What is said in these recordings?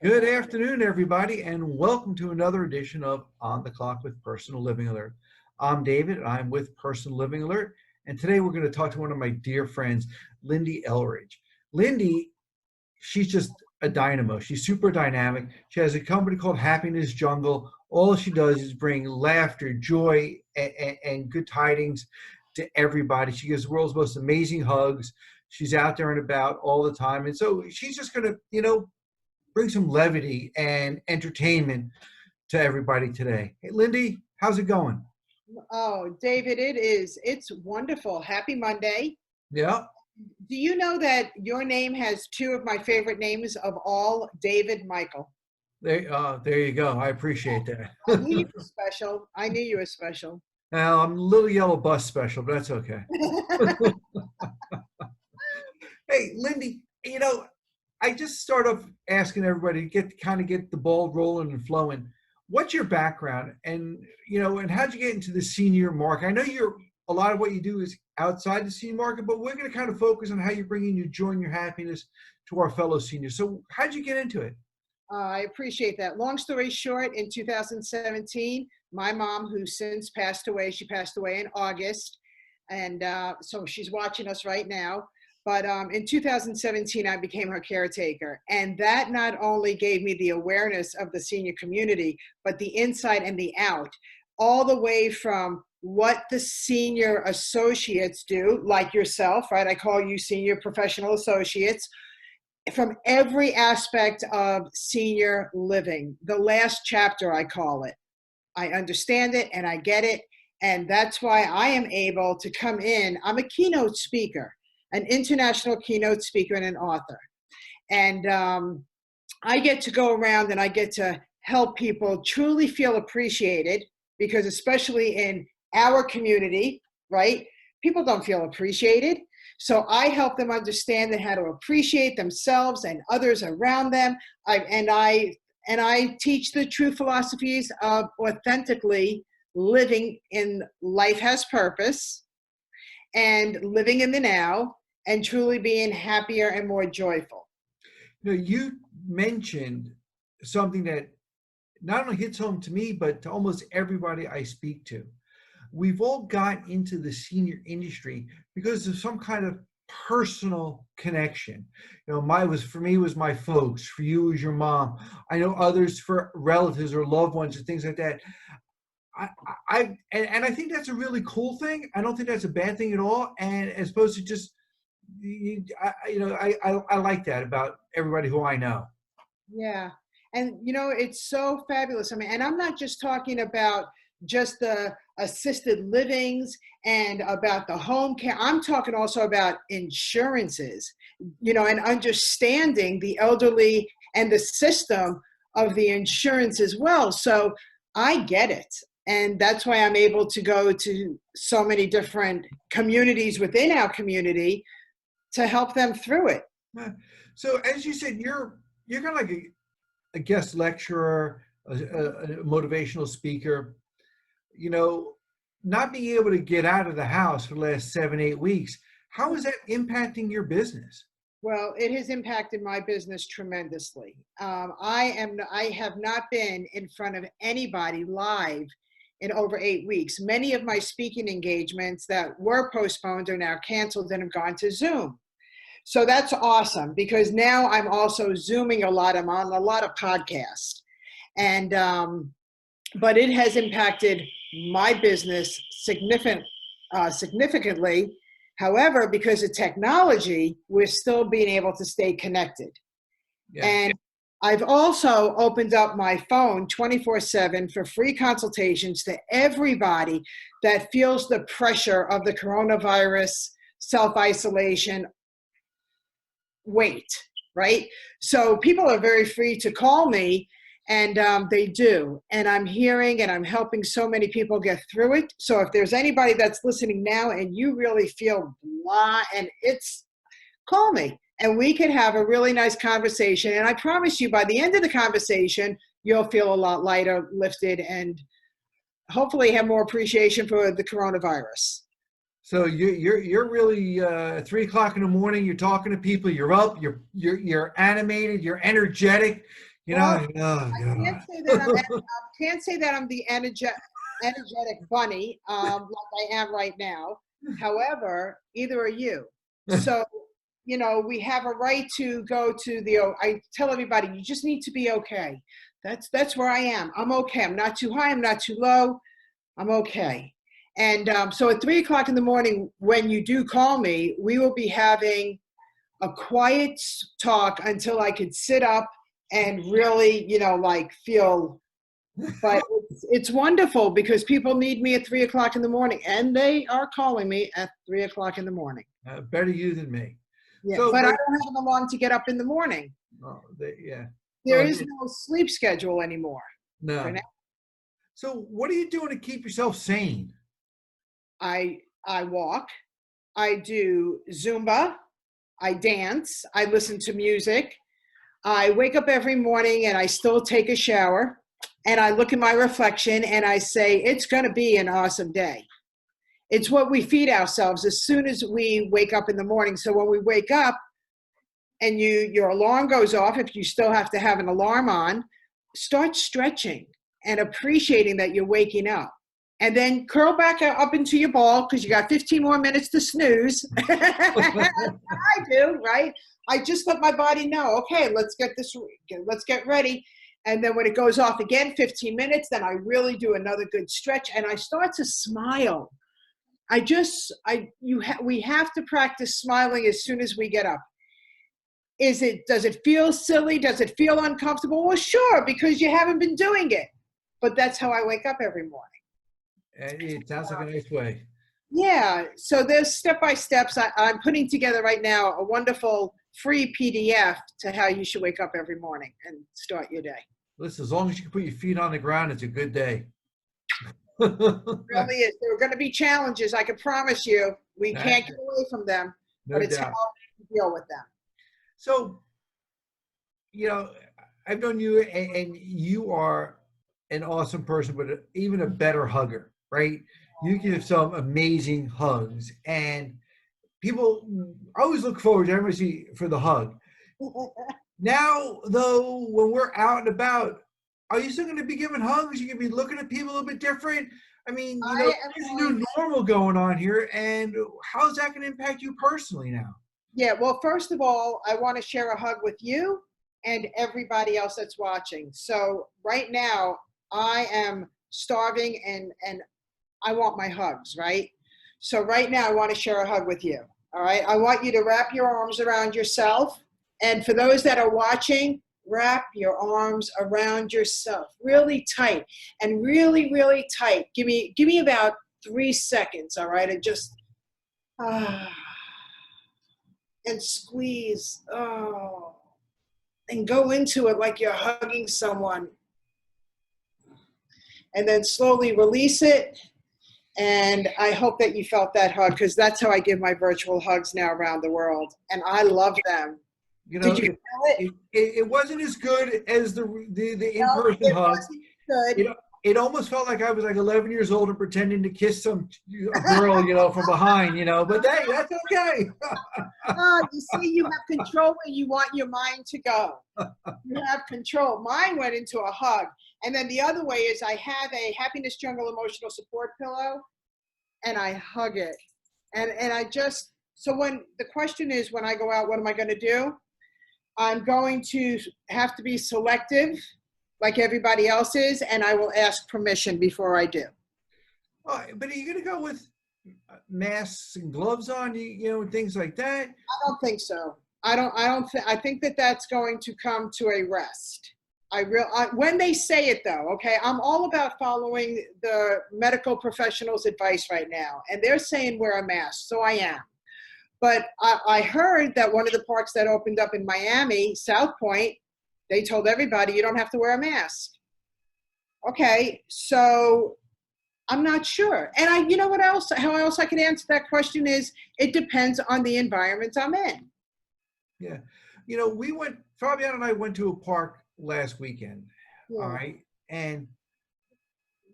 Good afternoon, everybody, and welcome to another edition of On the Clock with Personal Living Alert. I'm David, and I'm with Personal Living Alert, and today we're going to talk to one of my dear friends, Lyn-Dee Eldridge. Lyn-Dee, she's just a dynamo. She's super dynamic. She has a company called Happiness Jungle. All she does is bring laughter, joy, and good tidings to everybody. She gives the world's most amazing hugs. She's out there and about all the time, and so she's just going to, bring some levity and entertainment to everybody today. Hey, Lyn-Dee, how's it going? Oh, David, it is. It's wonderful. Happy Monday. Yeah, Do you know that your name has two of my favorite names of all, David Michael? there you go. I appreciate I knew you that. were special. I knew you were special. Now, I'm a little yellow bus special, but that's okay. Hey, Lyn-Dee, I just start off asking everybody to get the ball rolling and flowing. What's your background, and how'd you get into the senior market? I know a lot of what you do is outside the senior market, but we're going to kind of focus on how you're bringing your joy and your happiness to our fellow seniors. So, how'd you get into it? I appreciate that. Long story short, in 2017, my mom, who since passed away, she passed away in August, and so she's watching us right now. But in 2017, I became her caretaker. And that not only gave me the awareness of the senior community, but the inside and the out, all the way from what the senior associates do, like yourself, right? I call you senior professional associates, from every aspect of senior living. The last chapter, I call it. I understand it and I get it. And that's why I am able to come in. I'm a keynote speaker, an international keynote speaker and an author. And I get to go around and I get to help people truly feel appreciated, because especially in our community, right, people don't feel appreciated. So I help them understand how to appreciate themselves and others around them. I teach the true philosophies of authentically living in life has purpose and living in the now and truly being happier and more joyful. You mentioned something that not only hits home to me, but to almost everybody I speak to. We've all got into the senior industry because of some kind of personal connection. For me was my folks. For you was your mom. I know others for relatives or loved ones and things like that. I think that's a really cool thing. I don't think that's a bad thing at all. And as opposed to just, I like that about everybody who I know. Yeah. And it's so fabulous. I mean, and I'm not just talking about just the assisted livings and about the home care. I'm talking also about insurances, and understanding the elderly and the system of the insurance as well. So I get it. And that's why I'm able to go to so many different communities within our community to help them through it. So as you said, you're kind of like a guest lecturer, a motivational speaker. Not being able to get out of the house for the last 7-8 weeks, how is that impacting your business? Well, it has impacted my business tremendously. I have not been in front of anybody live in over 8 weeks. Many of my speaking engagements that were postponed are now canceled and have gone to Zoom. So that's awesome, because now I'm also Zooming a lot. I'm on a lot of podcasts, and but it has impacted my business significantly. However, because of technology, we're still being able to stay connected. Yeah. And I've also opened up my phone 24/7 for free consultations to everybody that feels the pressure of the coronavirus, self-isolation, weight, right? So people are very free to call me, and they do. And I'm hearing and I'm helping so many people get through it. So if there's anybody that's listening now and you really feel blah, call me and we can have a really nice conversation. And I promise you, by the end of the conversation, you'll feel a lot lighter, lifted, and hopefully have more appreciation for the coronavirus. So you're really 3 o'clock in the morning. You're talking to people. You're up. You're animated. You're energetic. You Well, know, oh can't God. say that can't say that I'm the energetic bunny like I am right now. However, either are you. So, we have a right to go to I tell everybody, you just need to be okay. That's where I am. I'm okay. I'm not too high. I'm not too low. I'm okay. And so at 3 o'clock in the morning, when you do call me, we will be having a quiet talk until I could sit up and really, like feel. But it's wonderful because people need me at 3 o'clock in the morning, and they are calling me at 3 o'clock in the morning. Better you than me. Yeah, So, but I but don't have an alarm to get up in the morning. yeah. There Well, is no sleep schedule anymore for no. now. So, what are you doing to keep yourself sane? I walk, I do Zumba, I dance, I listen to music. I wake up every morning and I still take a shower and I look at my reflection and I say, it's going to be an awesome day. It's what we feed ourselves as soon as we wake up in the morning. So when we wake up and your alarm goes off, if you still have to have an alarm on, start stretching and appreciating that you're waking up. And then curl back up into your ball because you got 15 more minutes to snooze. I do, right? I just let my body know, okay, let's get ready. And then when it goes off again, 15 minutes, then I really do another good stretch and I start to smile. We have to practice smiling as soon as we get up. Does it feel silly? Does it feel uncomfortable? Well, sure, because you haven't been doing it. But that's how I wake up every morning. It sounds like a nice way. Yeah, so there's step-by-steps. I'm putting together right now a wonderful free PDF to how you should wake up every morning and start your day. Listen, as long as you can put your feet on the ground, it's a good day. Really is. There are going to be challenges, I can promise you. We That- can't get away from them, no but it's how doubt. to deal with them. So, I've known you, and you are an awesome person, but even a better hugger, right? You give some amazing hugs, and people always look forward to everybody for the hug. Now, though, when we're out and about, are you still going to be giving hugs? You can be looking at people a little bit different. I mean, I am there's a going new normal going on here, and how's that going to impact you personally now? Yeah, well, first of all, I want to share a hug with you and everybody else that's watching. So right now, I am starving and I want my hugs, right? So right now, I want to share a hug with you. All right. I want you to wrap your arms around yourself. And for those that are watching, wrap your arms around yourself really tight and really, really tight. Give me about 3 seconds. All right. And just, and squeeze. Oh, and go into it like you're hugging someone. And then slowly release it. And I hope that you felt that hug because that's how I give my virtual hugs now around the world. And I love them. Did you feel it? It wasn't as good as the No, in-person it hug. wasn't good. It almost felt like I was like 11 years old and pretending to kiss a girl, from behind, But hey, that's okay. You see, you have control where you want your mind to go. You have control. Mine went into a hug. And then the other way is I have a Happiness Jungle emotional support pillow and I hug it. And I just, so when the question is when I go out, what am I going to do? I'm going to have to be selective like everybody else is, and I will ask permission before I do. But are you going to go with masks and gloves on, and things like that? I don't think so. I think that that's going to come to a rest. When they say it though, okay, I'm all about following the medical professionals' advice right now, and they're saying wear a mask, so I am. But I heard that one of the parks that opened up in Miami, South Point, they told everybody you don't have to wear a mask. Okay, so I'm not sure. And you know what else? How else I can answer that question is it depends on the environment I'm in. Yeah, Fabian and I went to a park last weekend. Yeah. All right, and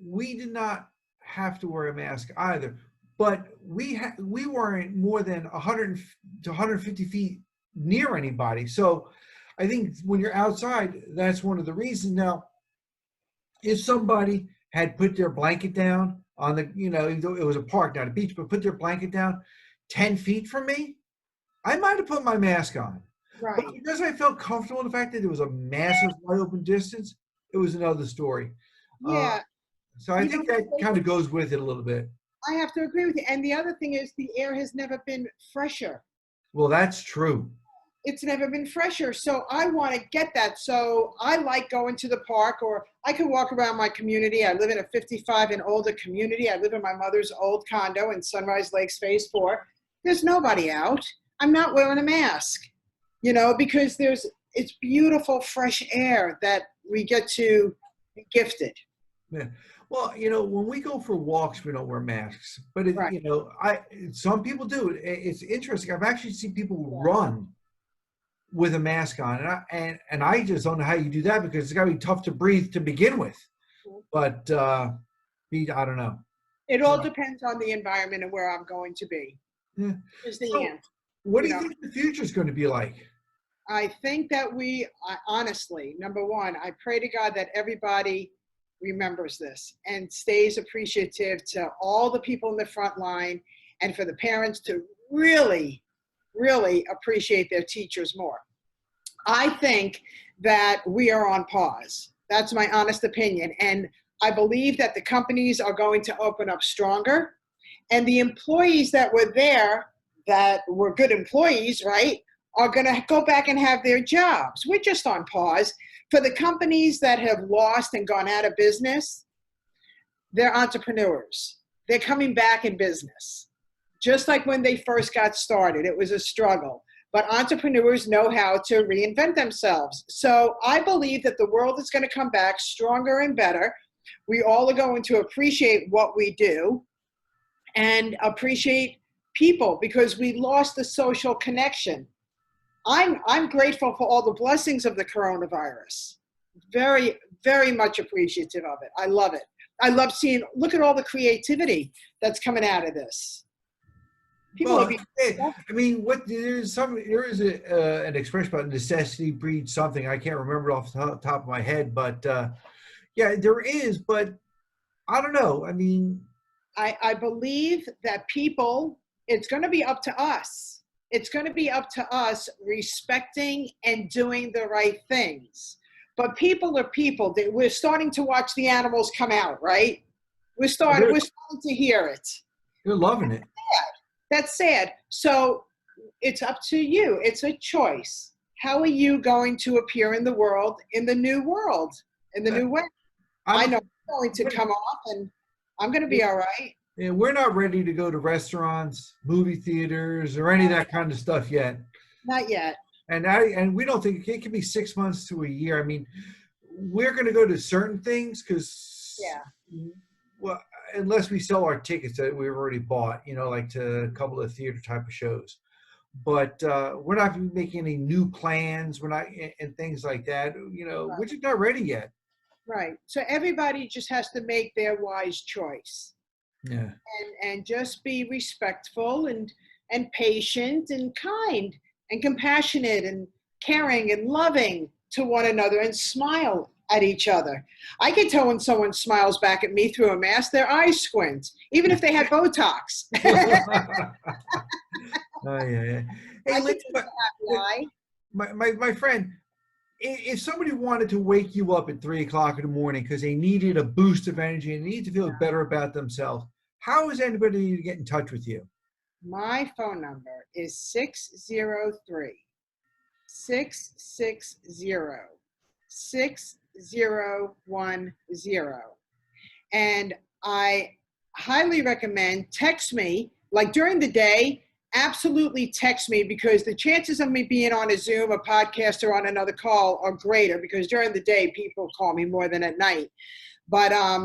we did not have to wear a mask either. But we weren't more than 100 to 150 feet near anybody. So I think when you're outside, that's one of the reasons. Now, if somebody had put their blanket down on the, even though it was a park, not a beach, but put their blanket down 10 feet from me, I might have put my mask on. But Right. because I felt comfortable in the fact that there was a massive wide open distance, it was another story. Uh, Yeah. so I You know, think that kind of goes with it a little bit. I have to agree with you. And the other thing is the air has never been fresher. Well, that's true. It's never been fresher. So I want to get that. So I like going to the park, or I can walk around my community. I live in a 55 and older community. I live in my mother's old condo in Sunrise Lakes Phase 4. There's nobody out. I'm not wearing a mask, because it's beautiful fresh air that we get to be gifted. Yeah. Well, when we go for walks, we don't wear masks. But Right. some people do. It's interesting. I've actually seen people run with a mask on, and I just don't know how you do that because it's got to be tough to breathe to begin with. But I don't know. It all depends on the environment and where I'm going to be. Yeah. Is the So, answer. what do you think the future is going to be like? I think that honestly, number one, I pray to God that everybody remembers this and stays appreciative to all the people in the front line, and for the parents to really, really appreciate their teachers more. I think that we are on pause. That's my honest opinion. And I believe that the companies are going to open up stronger. And the employees that were there, that were good employees, right, are going to go back and have their jobs. We're just on pause. For the companies that have lost and gone out of business, they're entrepreneurs. They're coming back in business. Just like when they first got started, it was a struggle. But entrepreneurs know how to reinvent themselves. So I believe that the world is going to come back stronger and better. We all are going to appreciate what we do and appreciate people, because we lost the social connection. I'm grateful for all the blessings of the coronavirus. Very, very much appreciative of it. I love it. I love seeing, look at all the creativity that's coming out of this. People are Well, being I mean, there is an expression about necessity breeds something. I can't remember it off the top of my head, but yeah, there is. But I don't know. I mean, I believe that people, it's going to be up to us. It's going to be up to us respecting and doing the right things. But people are people. We're starting to watch the animals come out, right? We're starting to hear it. they're loving it. That's sad. So it's up to you. It's a choice. How are you going to appear in the world, in the new world, in the new way? I know I'm going to come off, and I'm going to be all right. Yeah, we're not ready to go to restaurants, movie theaters, or any of that kind of stuff yet. Not yet. And we don't think it could be 6 months to a year. I mean, we're going to go to certain things because, well, unless we sell our tickets that we've already bought, like to a couple of theater type of shows. But we're not making any new plans. We're not, and things like that. We're just not ready yet. Right. So everybody just has to make their wise choice. Yeah. And just be respectful and patient and kind and compassionate and caring and loving to one another, and smile at each other. I can tell when someone smiles back at me through a mask, their eyes squint, even if they had Botox. Oh, yeah. I Hey, lie. my friend, if somebody wanted to wake you up at 3:00 in the morning because they needed a boost of energy and need to feel better about themselves, how is anybody to get in touch with you? My phone number is 603-660-6010. And I highly recommend text me, like during the day. Absolutely text me, because the chances of me being on a Zoom, a podcast, or on another call are greater, because during the day people call me more than at night. But at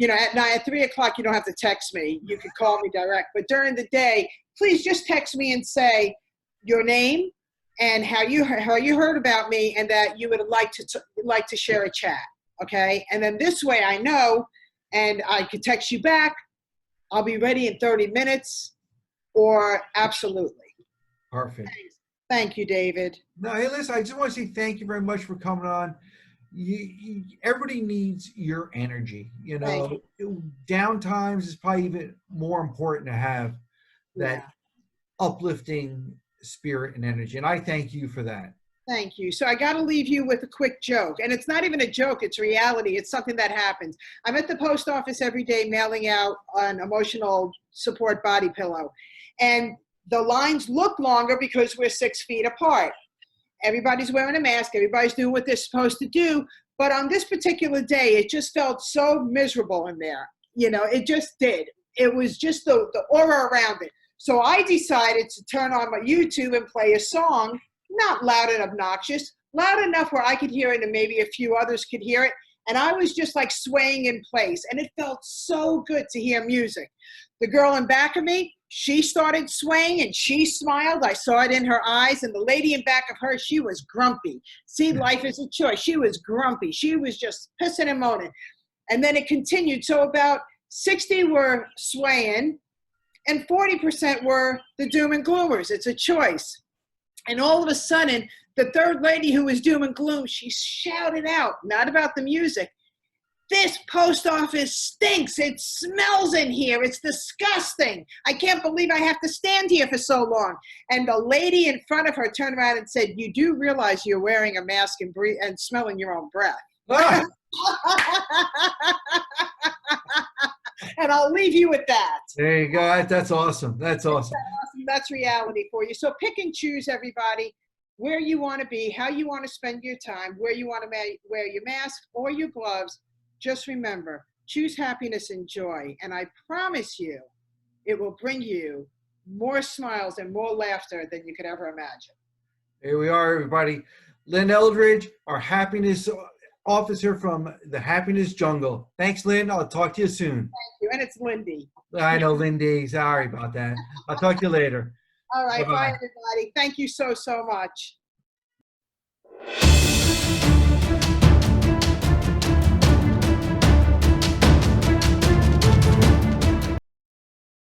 night at 3:00, you don't have to text me. You can call me direct. But during the day, please just text me and say your name and how you heard about me, and that you would like to share a chat. Okay, and then this way I know, and I can text you back. I'll be ready in 30 minutes. Or absolutely. Perfect. Thank you, David. No, hey, listen, I just want to say thank you very much for coming on. Everybody needs your energy. Thank you. Down times is probably even more important to have that Yeah. uplifting spirit and energy. And I thank you for that. Thank you. So I got to leave you with a quick joke. And it's not even a joke, it's reality. It's something that happens. I'm at the post office every day mailing out an emotional support body pillow. And the lines look longer because we're 6 feet apart. Everybody's wearing a mask. Everybody's doing what they're supposed to do. But on this particular day, it just felt so miserable in there. It just did. It was just the aura around it. So I decided to turn on my YouTube and play a song, not loud and obnoxious, loud enough where I could hear it and maybe a few others could hear it. And I was just like swaying in place. And it felt so good to hear music. The girl in back of me, she started swaying and she smiled. I saw it in her eyes. And the lady in back of her, she was grumpy. See, life is a choice. She was grumpy. She was just pissing and moaning. And then it continued. So about 60 were swaying and 40% were the doom and gloomers. It's a choice. And all of a sudden, the third lady who was doom and gloom, she shouted out, not about the music, "This post office stinks. It smells in here. It's disgusting. I can't believe I have to stand here for so long." And the lady in front of her turned around and said, "You do realize you're wearing a mask and smelling your own breath." Ah, And I'll leave you with that. there you go. That's awesome. That's awesome. That's reality for you. So pick and choose, everybody, where you want to be, how you want to spend your time, where you want to wear your mask or your gloves. Just remember, choose happiness and joy. And I promise you, it will bring you more smiles and more laughter than you could ever imagine. Here we are, everybody. Lyn Eldridge, our happiness officer from the Happiness Jungle. Thanks, Lyn. I'll talk to you soon. Thank you. And it's Lyn-Dee. I know, Lyn-Dee. Sorry about that. I'll talk to you later. All right. Bye-bye. Bye, everybody. Thank you so, so much.